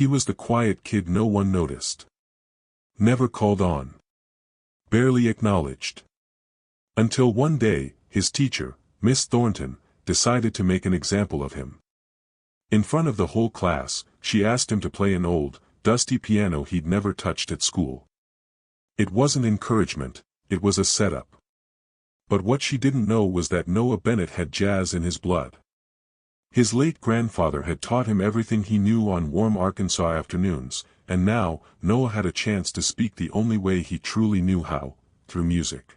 He was the quiet kid no one noticed. Never called on. Barely acknowledged. Until one day, his teacher, Miss Thornton, decided to make an example of him. In front of the whole class, she asked him to play an old, dusty piano he'd never touched at school. It wasn't encouragement, it was a setup. But what she didn't know was that Noah Bennett had jazz in his blood. His late grandfather had taught him everything he knew on warm Arkansas afternoons, and now, Noah had a chance to speak the only way he truly knew how, through music.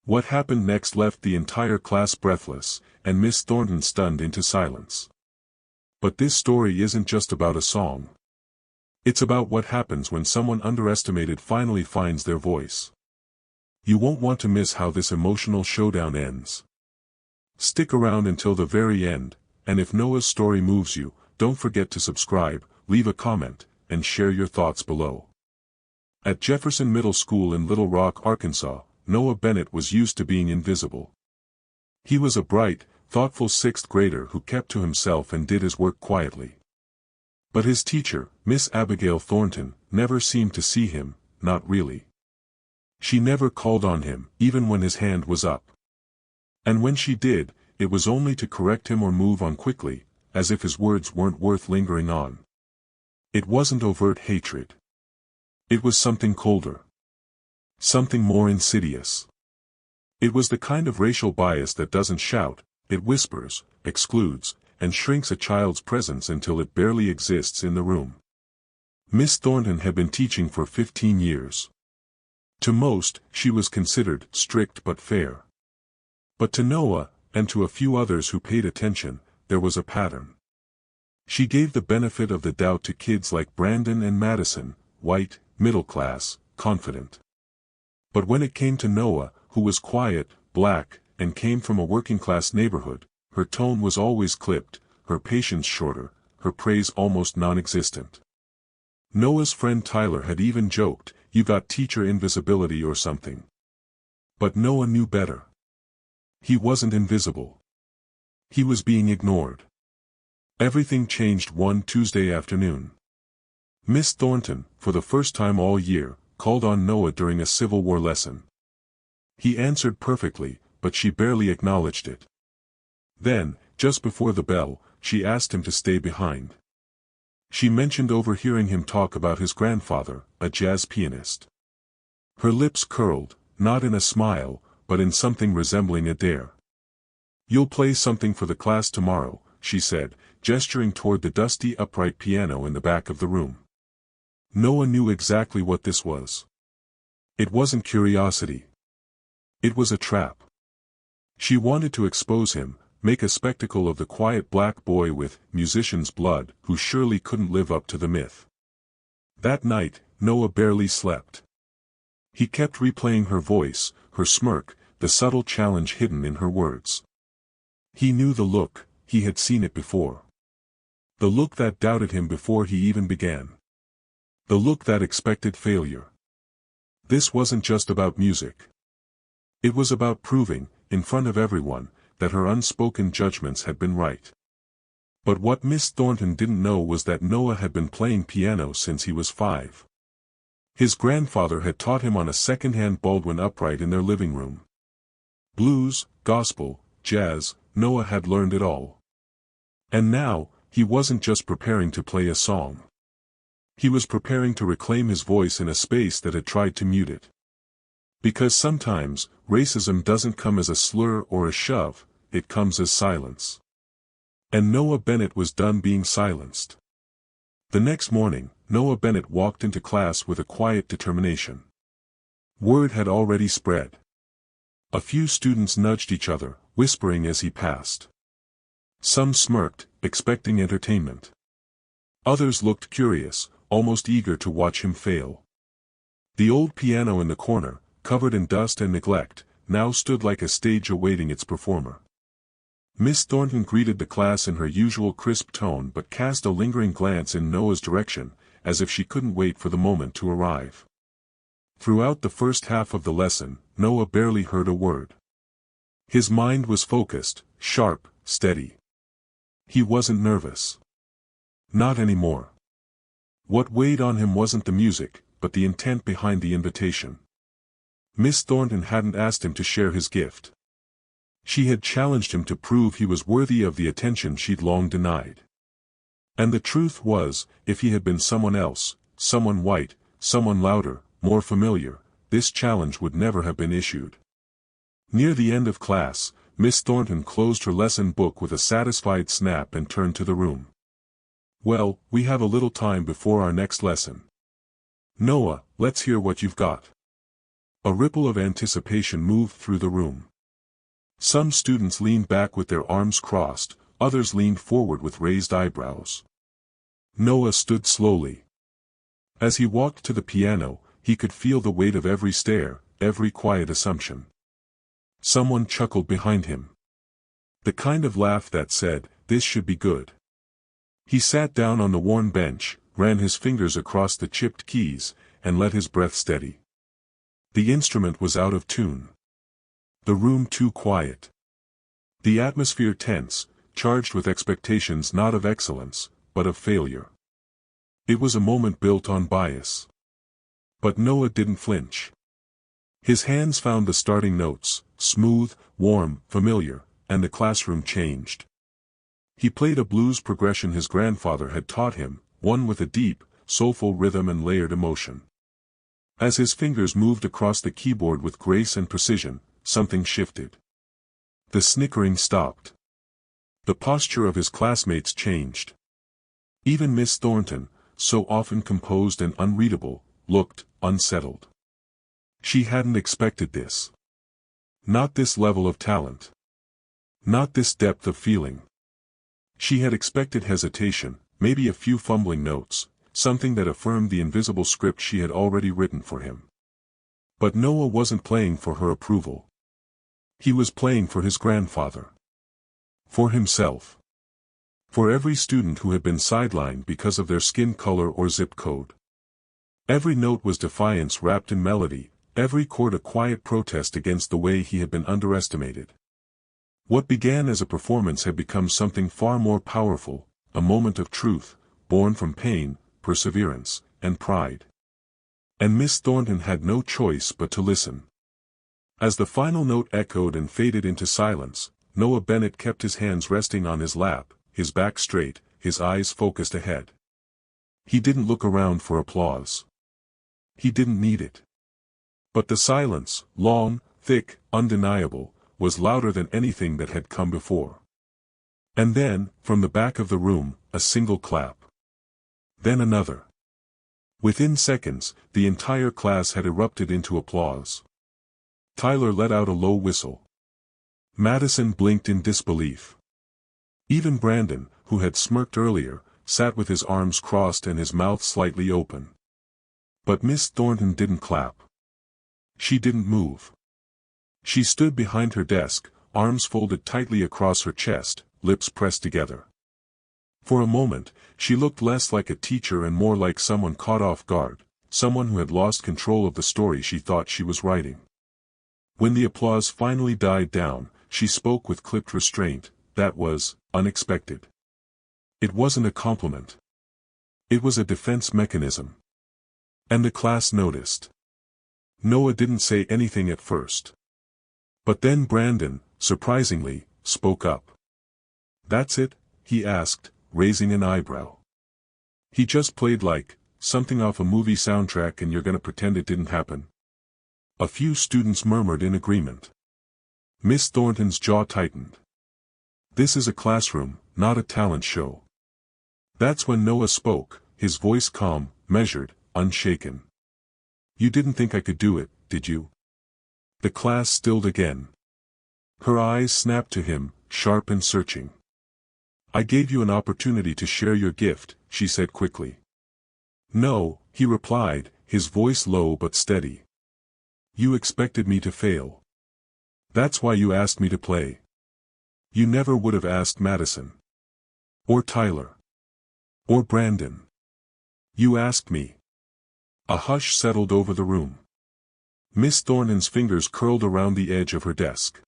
What happened next left the entire class breathless, and Miss Thornton stunned into silence. But this story isn't just about a song. It's about what happens when someone underestimated finally finds their voice. You won't want to miss how this emotional showdown ends. Stick around until the very end, and if Noah's story moves you, don't forget to subscribe, leave a comment, and share your thoughts below. At Jefferson Middle School in Little Rock, Arkansas, Noah Bennett was used to being invisible. He was a bright, thoughtful sixth grader who kept to himself and did his work quietly. But his teacher, Miss Abigail Thornton, never seemed to see him, not really. She never called on him, even when his hand was up. And when she did, it was only to correct him or move on quickly, as if his words weren't worth lingering on. It wasn't overt hatred. It was something colder. Something more insidious. It was the kind of racial bias that doesn't shout, it whispers, excludes, and shrinks a child's presence until it barely exists in the room. Miss Thornton had been teaching for 15 years. To most, she was considered strict but fair. But to Noah, and to a few others who paid attention, there was a pattern. She gave the benefit of the doubt to kids like Brandon and Madison, white, middle class, confident. But when it came to Noah, who was quiet, black, and came from a working-class neighborhood, her tone was always clipped, her patience shorter, her praise almost non-existent. Noah's friend Tyler had even joked, "You got teacher invisibility or something." But Noah knew better. He wasn't invisible. He was being ignored. Everything changed one Tuesday afternoon. Miss Thornton, for the first time all year, called on Noah during a Civil War lesson. He answered perfectly, but she barely acknowledged it. Then, just before the bell, she asked him to stay behind. She mentioned overhearing him talk about his grandfather, a jazz pianist. Her lips curled, not in a smile, but in something resembling a dare. "You'll play something for the class tomorrow," she said, gesturing toward the dusty upright piano in the back of the room. Noah knew exactly what this was. It wasn't curiosity. It was a trap. She wanted to expose him, make a spectacle of the quiet black boy with musician's blood who surely couldn't live up to the myth. That night, Noah barely slept. He kept replaying her voice, her smirk, the subtle challenge hidden in her words. He knew the look, he had seen it before. The look that doubted him before he even began. The look that expected failure. This wasn't just about music. It was about proving, in front of everyone, that her unspoken judgments had been right. But what Miss Thornton didn't know was that Noah had been playing piano since he was 5. His grandfather had taught him on a second-hand Baldwin upright in their living room. Blues, gospel, jazz, Noah had learned it all. And now, he wasn't just preparing to play a song. He was preparing to reclaim his voice in a space that had tried to mute it. Because sometimes, racism doesn't come as a slur or a shove, it comes as silence. And Noah Bennett was done being silenced. The next morning, Noah Bennett walked into class with a quiet determination. Word had already spread. A few students nudged each other, whispering as he passed. Some smirked, expecting entertainment. Others looked curious, almost eager to watch him fail. The old piano in the corner, covered in dust and neglect, now stood like a stage awaiting its performer. Miss Thornton greeted the class in her usual crisp tone but cast a lingering glance in Noah's direction, as if she couldn't wait for the moment to arrive. Throughout the first half of the lesson, Noah barely heard a word. His mind was focused, sharp, steady. He wasn't nervous. Not anymore. What weighed on him wasn't the music, but the intent behind the invitation. Miss Thornton hadn't asked him to share his gift. She had challenged him to prove he was worthy of the attention she'd long denied. And the truth was, if he had been someone else, someone white, someone louder, more familiar, this challenge would never have been issued. Near the end of class, Miss Thornton closed her lesson book with a satisfied snap and turned to the room. "Well, we have a little time before our next lesson. Noah, let's hear what you've got." A ripple of anticipation moved through the room. Some students leaned back with their arms crossed, others leaned forward with raised eyebrows. Noah stood slowly. As he walked to the piano, he could feel the weight of every stare, every quiet assumption. Someone chuckled behind him. The kind of laugh that said, "This should be good." He sat down on the worn bench, ran his fingers across the chipped keys, and let his breath steady. The instrument was out of tune. The room too quiet. The atmosphere tense, charged with expectations not of excellence, but of failure. It was a moment built on bias. But Noah didn't flinch. His hands found the starting notes, smooth, warm, familiar, and the classroom changed. He played a blues progression his grandfather had taught him, one with a deep, soulful rhythm and layered emotion. As his fingers moved across the keyboard with grace and precision, something shifted. The snickering stopped. The posture of his classmates changed. Even Miss Thornton, so often composed and unreadable, looked unsettled. She hadn't expected this. Not this level of talent. Not this depth of feeling. She had expected hesitation, maybe a few fumbling notes, something that affirmed the invisible script she had already written for him. But Noah wasn't playing for her approval. He was playing for his grandfather. For himself. For every student who had been sidelined because of their skin color or zip code. Every note was defiance wrapped in melody, every chord a quiet protest against the way he had been underestimated. What began as a performance had become something far more powerful, a moment of truth, born from pain, perseverance, and pride. And Miss Thornton had no choice but to listen. As the final note echoed and faded into silence, Noah Bennett kept his hands resting on his lap, his back straight, his eyes focused ahead. He didn't look around for applause. He didn't need it. But the silence, long, thick, undeniable, was louder than anything that had come before. And then, from the back of the room, a single clap. Then another. Within seconds, the entire class had erupted into applause. Tyler let out a low whistle. Madison blinked in disbelief. Even Brandon, who had smirked earlier, sat with his arms crossed and his mouth slightly open. But Miss Thornton didn't clap. She didn't move. She stood behind her desk, arms folded tightly across her chest, lips pressed together. For a moment, she looked less like a teacher and more like someone caught off guard, someone who had lost control of the story she thought she was writing. When the applause finally died down, she spoke with clipped restraint. That was unexpected. It wasn't a compliment. It was a defense mechanism. And the class noticed. Noah didn't say anything at first. But then Brandon, surprisingly, spoke up. "That's it?" he asked, raising an eyebrow. "He just played like something off a movie soundtrack and you're gonna pretend it didn't happen?" A few students murmured in agreement. Miss Thornton's jaw tightened. "This is a classroom, not a talent show." That's when Noah spoke, his voice calm, measured, unshaken. "You didn't think I could do it, did you?" The class stilled again. Her eyes snapped to him, sharp and searching. "I gave you an opportunity to share your gift," she said quickly. "No," he replied, his voice low but steady. "You expected me to fail. That's why you asked me to play. You never would have asked Madison. Or Tyler. Or Brandon. You asked me." A hush settled over the room. Miss Thornton's fingers curled around the edge of her desk.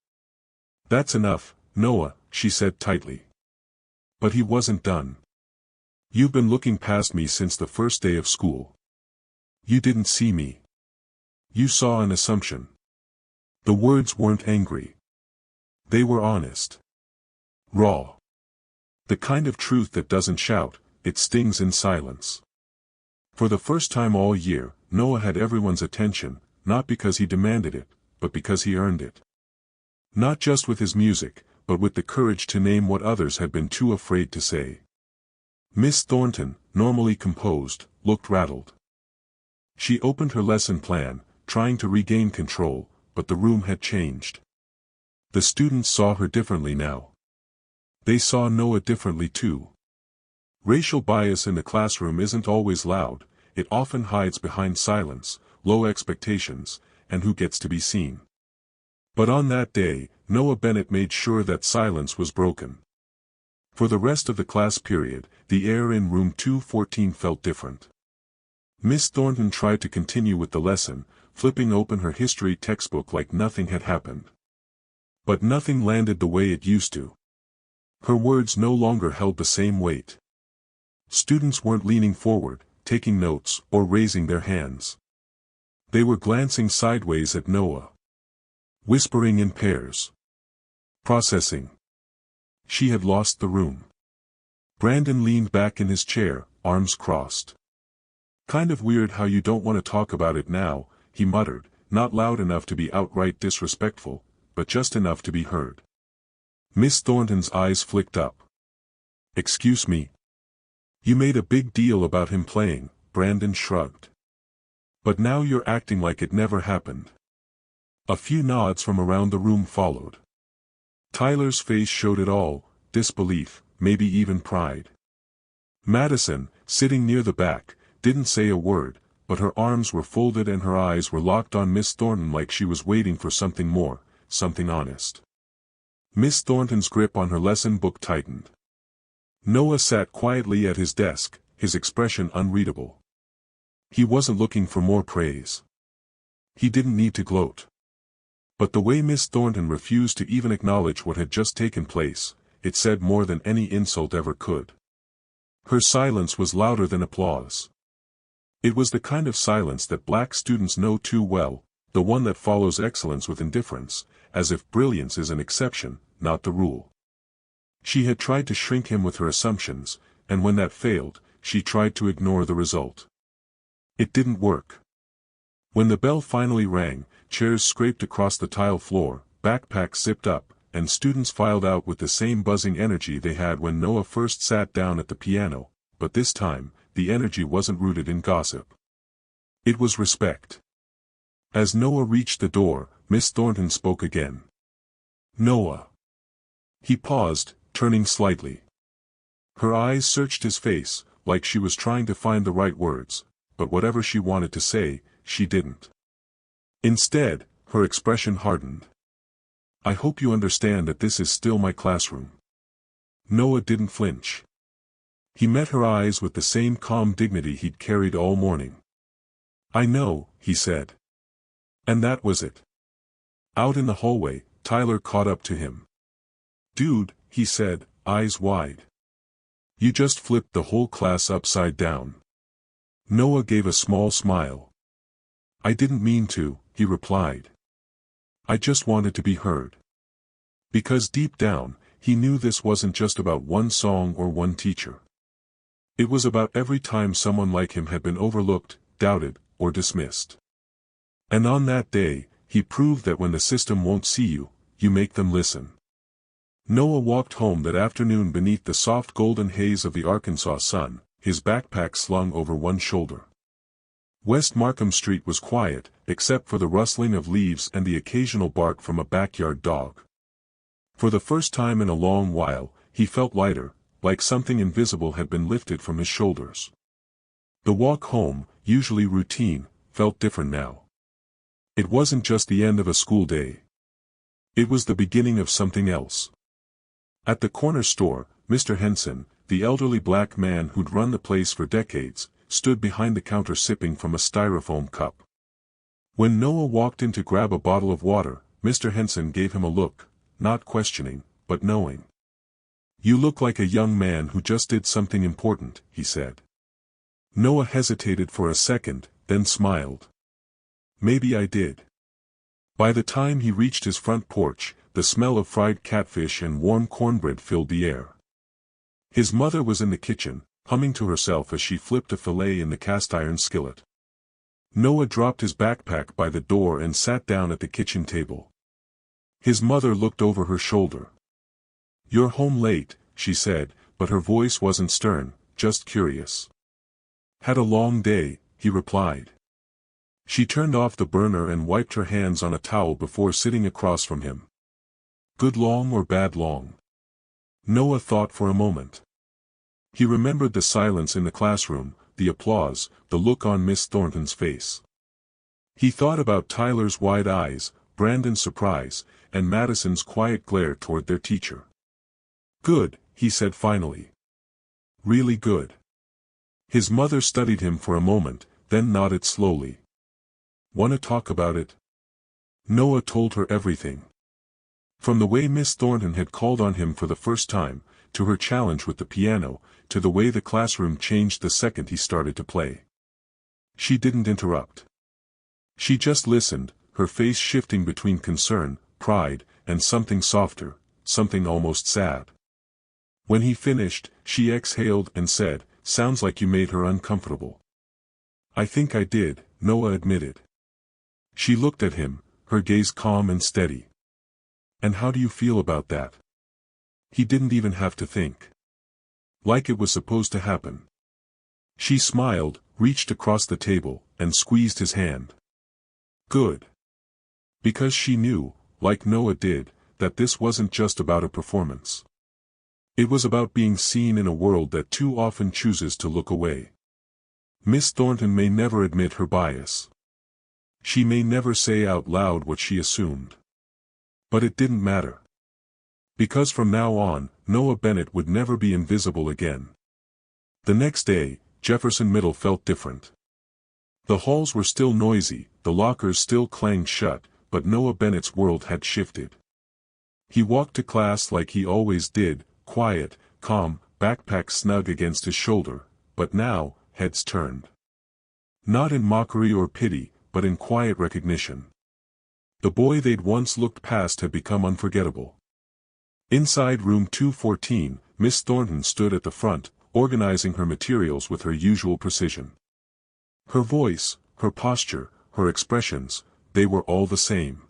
"That's enough, Noah," she said tightly. But he wasn't done. You've been looking past me since the first day of school. You didn't see me. You saw an assumption. The words weren't angry. They were honest. Raw. The kind of truth that doesn't shout, it stings in silence. For the first time all year, Noah had everyone's attention, not because he demanded it, but because he earned it. Not just with his music, but with the courage to name what others had been too afraid to say. Miss Thornton, normally composed, looked rattled. She opened her lesson plan, trying to regain control, but the room had changed. The students saw her differently now. They saw Noah differently too. Racial bias in the classroom isn't always loud, it often hides behind silence, low expectations, and who gets to be seen. But on that day, Noah Bennett made sure that silence was broken. For the rest of the class period, the air in room 214 felt different. Miss Thornton tried to continue with the lesson, flipping open her history textbook like nothing had happened. But nothing landed the way it used to. Her words no longer held the same weight. Students weren't leaning forward, taking notes, or raising their hands. They were glancing sideways at Noah. Whispering in pairs. Processing. She had lost the room. Brandon leaned back in his chair, arms crossed. Kind of weird how you don't want to talk about it now, he muttered, not loud enough to be outright disrespectful, but just enough to be heard. Miss Thornton's eyes flicked up. Excuse me. You made a big deal about him playing, Brandon shrugged. But now you're acting like it never happened. A few nods from around the room followed. Tyler's face showed it all, disbelief, maybe even pride. Madison, sitting near the back, didn't say a word, but her arms were folded and her eyes were locked on Miss Thornton like she was waiting for something more, something honest. Miss Thornton's grip on her lesson book tightened. Noah sat quietly at his desk, his expression unreadable. He wasn't looking for more praise. He didn't need to gloat. But the way Miss Thornton refused to even acknowledge what had just taken place, it said more than any insult ever could. Her silence was louder than applause. It was the kind of silence that black students know too well, the one that follows excellence with indifference, as if brilliance is an exception, not the rule. She had tried to shrink him with her assumptions, and when that failed, she tried to ignore the result. It didn't work. When the bell finally rang, chairs scraped across the tile floor, backpacks zipped up, and students filed out with the same buzzing energy they had when Noah first sat down at the piano, but this time, the energy wasn't rooted in gossip. It was respect. As Noah reached the door, Miss Thornton spoke again. Noah. He paused, turning slightly. Her eyes searched his face, like she was trying to find the right words, but whatever she wanted to say, she didn't. Instead, her expression hardened. I hope you understand that this is still my classroom. Noah didn't flinch. He met her eyes with the same calm dignity he'd carried all morning. I know, he said. And that was it. Out in the hallway, Tyler caught up to him. Dude, he said, eyes wide. You just flipped the whole class upside down. Noah gave a small smile. I didn't mean to, he replied. I just wanted to be heard. Because deep down, he knew this wasn't just about one song or one teacher. It was about every time someone like him had been overlooked, doubted, or dismissed. And on that day, he proved that when the system won't see you, you make them listen. Noah walked home that afternoon beneath the soft golden haze of the Arkansas sun, his backpack slung over one shoulder. West Markham Street was quiet, except for the rustling of leaves and the occasional bark from a backyard dog. For the first time in a long while, he felt lighter, like something invisible had been lifted from his shoulders. The walk home, usually routine, felt different now. It wasn't just the end of a school day. It was the beginning of something else. At the corner store, Mr. Henson, the elderly black man who'd run the place for decades, stood behind the counter sipping from a styrofoam cup. When Noah walked in to grab a bottle of water, Mr. Henson gave him a look, not questioning, but knowing. You look like a young man who just did something important, he said. Noah hesitated for a second, then smiled. Maybe I did. By the time he reached his front porch, the smell of fried catfish and warm cornbread filled the air. His mother was in the kitchen, humming to herself as she flipped a fillet in the cast-iron skillet. Noah dropped his backpack by the door and sat down at the kitchen table. His mother looked over her shoulder. "You're home late," she said, but her voice wasn't stern, just curious. "Had a long day," he replied. She turned off the burner and wiped her hands on a towel before sitting across from him. "Good long or bad long?" Noah thought for a moment. He remembered the silence in the classroom, the applause, the look on Miss Thornton's face. He thought about Tyler's wide eyes, Brandon's surprise, and Madison's quiet glare toward their teacher. "Good," he said finally. "Really good." His mother studied him for a moment, then nodded slowly. "Want to talk about it?" Noah told her everything. From the way Miss Thornton had called on him for the first time, to her challenge with the piano, to the way the classroom changed the second he started to play. She didn't interrupt. She just listened, her face shifting between concern, pride, and something softer, something almost sad. When he finished, she exhaled and said, "Sounds like you made her uncomfortable." "I think I did," Noah admitted. She looked at him, her gaze calm and steady. "And how do you feel about that?" He didn't even have to think. Like it was supposed to happen. She smiled, reached across the table, and squeezed his hand. Good. Because she knew, like Noah did, that this wasn't just about a performance. It was about being seen in a world that too often chooses to look away. Miss Thornton may never admit her bias. She may never say out loud what she assumed. But it didn't matter. Because from now on, Noah Bennett would never be invisible again. The next day, Jefferson Middle felt different. The halls were still noisy, the lockers still clanged shut, but Noah Bennett's world had shifted. He walked to class like he always did, quiet, calm, backpack snug against his shoulder, but now, heads turned. Not in mockery or pity, but in quiet recognition. The boy they'd once looked past had become unforgettable. Inside room 214, Miss Thornton stood at the front, organizing her materials with her usual precision. Her voice, her posture, her expressions, they were all the same.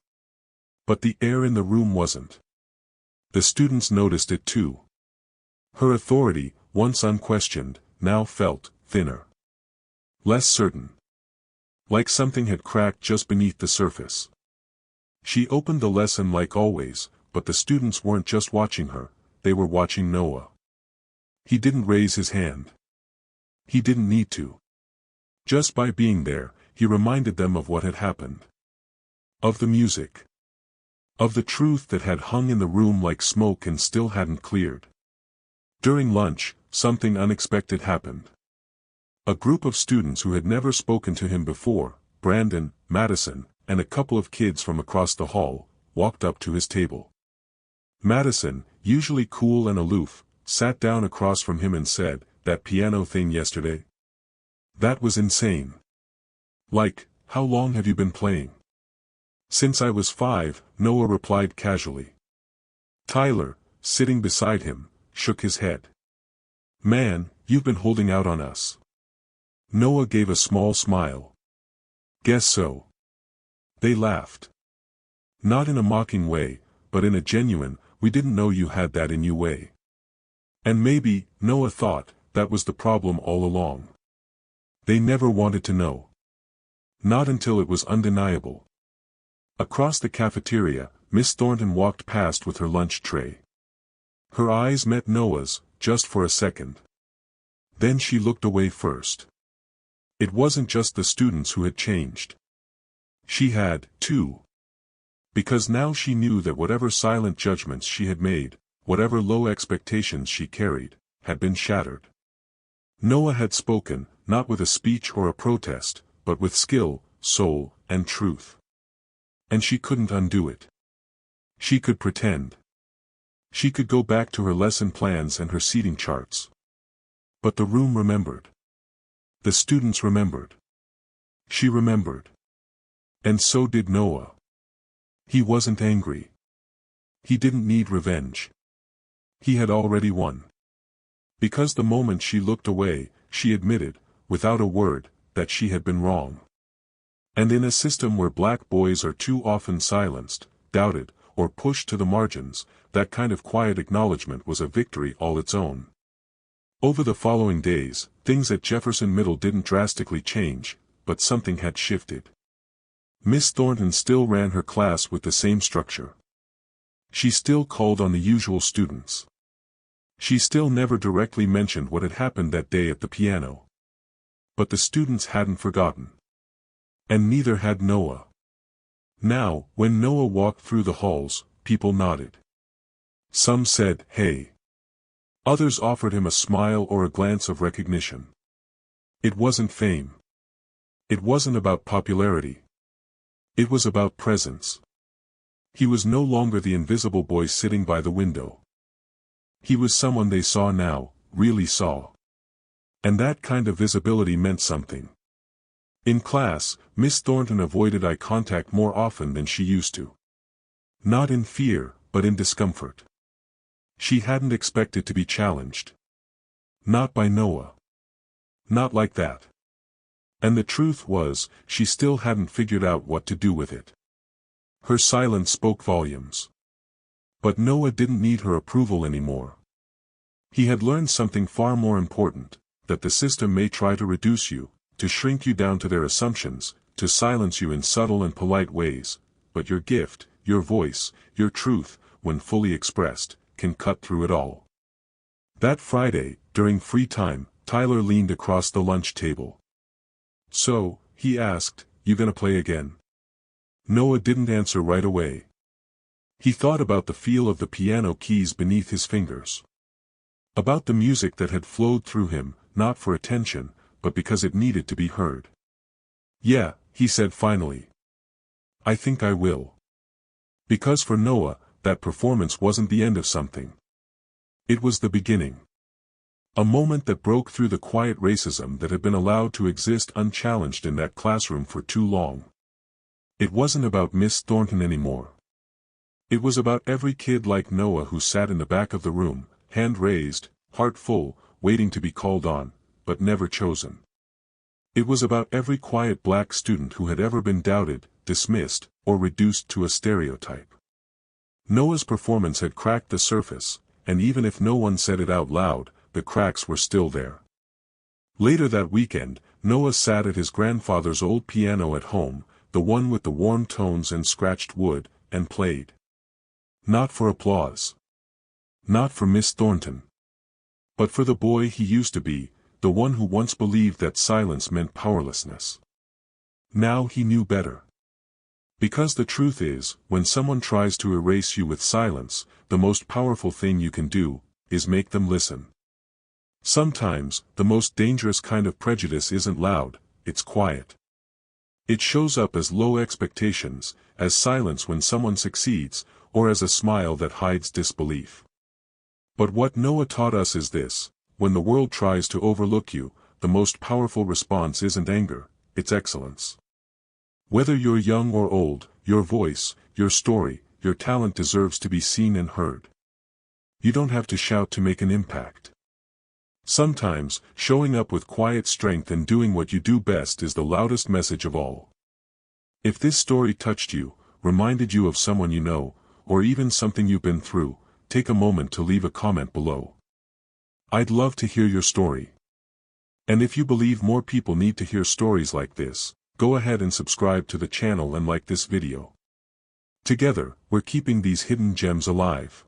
But the air in the room wasn't. The students noticed it too. Her authority, once unquestioned, now felt thinner. Less certain. Like something had cracked just beneath the surface. She opened the lesson like always, but the students weren't just watching her, they were watching Noah. He didn't raise his hand. He didn't need to. Just by being there, he reminded them of what had happened. Of the music. Of the truth that had hung in the room like smoke and still hadn't cleared. During lunch, something unexpected happened. A group of students who had never spoken to him before, Brandon, Madison, and a couple of kids from across the hall, walked up to his table. Madison, usually cool and aloof, sat down across from him and said, "That piano thing yesterday? That was insane." "Like, how long have you been playing?" "Since I was 5, Noah replied casually. Tyler, sitting beside him, shook his head. "Man, you've been holding out on us." Noah gave a small smile. "Guess so." They laughed. Not in a mocking way, but in a genuine, "we didn't know you had that in you" way. And maybe, Noah thought, that was the problem all along. They never wanted to know. Not until it was undeniable. Across the cafeteria, Miss Thornton walked past with her lunch tray. Her eyes met Noah's, just for a second. Then she looked away first. It wasn't just the students who had changed. She had, too. Because now she knew that whatever silent judgments she had made, whatever low expectations she carried, had been shattered. Noah had spoken, not with a speech or a protest, but with skill, soul, and truth. And she couldn't undo it. She could pretend. She could go back to her lesson plans and her seating charts. But the room remembered. The students remembered. She remembered. And so did Noah. He wasn't angry. He didn't need revenge. He had already won. Because the moment she looked away, she admitted, without a word, that she had been wrong. And in a system where black boys are too often silenced, doubted, or pushed to the margins, that kind of quiet acknowledgement was a victory all its own. Over the following days, things at Jefferson Middle didn't drastically change, but something had shifted. Miss Thornton still ran her class with the same structure. She still called on the usual students. She still never directly mentioned what had happened that day at the piano. But the students hadn't forgotten. And neither had Noah. Now, when Noah walked through the halls, people nodded. Some said, "Hey." Others offered him a smile or a glance of recognition. It wasn't fame. It wasn't about popularity. It was about presence. He was no longer the invisible boy sitting by the window. He was someone they saw now, really saw. And that kind of visibility meant something. In class, Miss Thornton avoided eye contact more often than she used to. Not in fear, but in discomfort. She hadn't expected to be challenged. Not by Noah. Not like that. And the truth was, she still hadn't figured out what to do with it. Her silence spoke volumes. But Noah didn't need her approval anymore. He had learned something far more important, that the system may try to reduce you, to shrink you down to their assumptions, to silence you in subtle and polite ways, but your gift, your voice, your truth, when fully expressed, can cut through it all. That Friday, during free time, Tyler leaned across the lunch table. "So," he asked, "you gonna play again?" Noah didn't answer right away. He thought about the feel of the piano keys beneath his fingers. About the music that had flowed through him, not for attention, but because it needed to be heard. "Yeah," he said finally. "I think I will." Because for Noah, that performance wasn't the end of something. It was the beginning. A moment that broke through the quiet racism that had been allowed to exist unchallenged in that classroom for too long. It wasn't about Miss Thornton anymore. It was about every kid like Noah who sat in the back of the room, hand raised, heart full, waiting to be called on, but never chosen. It was about every quiet black student who had ever been doubted, dismissed, or reduced to a stereotype. Noah's performance had cracked the surface, and even if no one said it out loud, the cracks were still there. Later that weekend, Noah sat at his grandfather's old piano at home, the one with the warm tones and scratched wood, and played. Not for applause. Not for Miss Thornton. But for the boy he used to be, the one who once believed that silence meant powerlessness. Now he knew better. Because the truth is, when someone tries to erase you with silence, the most powerful thing you can do, is make them listen. Sometimes, the most dangerous kind of prejudice isn't loud, it's quiet. It shows up as low expectations, as silence when someone succeeds, or as a smile that hides disbelief. But what Noah taught us is this: when the world tries to overlook you, the most powerful response isn't anger, it's excellence. Whether you're young or old, your voice, your story, your talent deserves to be seen and heard. You don't have to shout to make an impact. Sometimes, showing up with quiet strength and doing what you do best is the loudest message of all. If this story touched you, reminded you of someone you know, or even something you've been through, take a moment to leave a comment below. I'd love to hear your story. And if you believe more people need to hear stories like this, go ahead and subscribe to the channel and like this video. Together, we're keeping these hidden gems alive.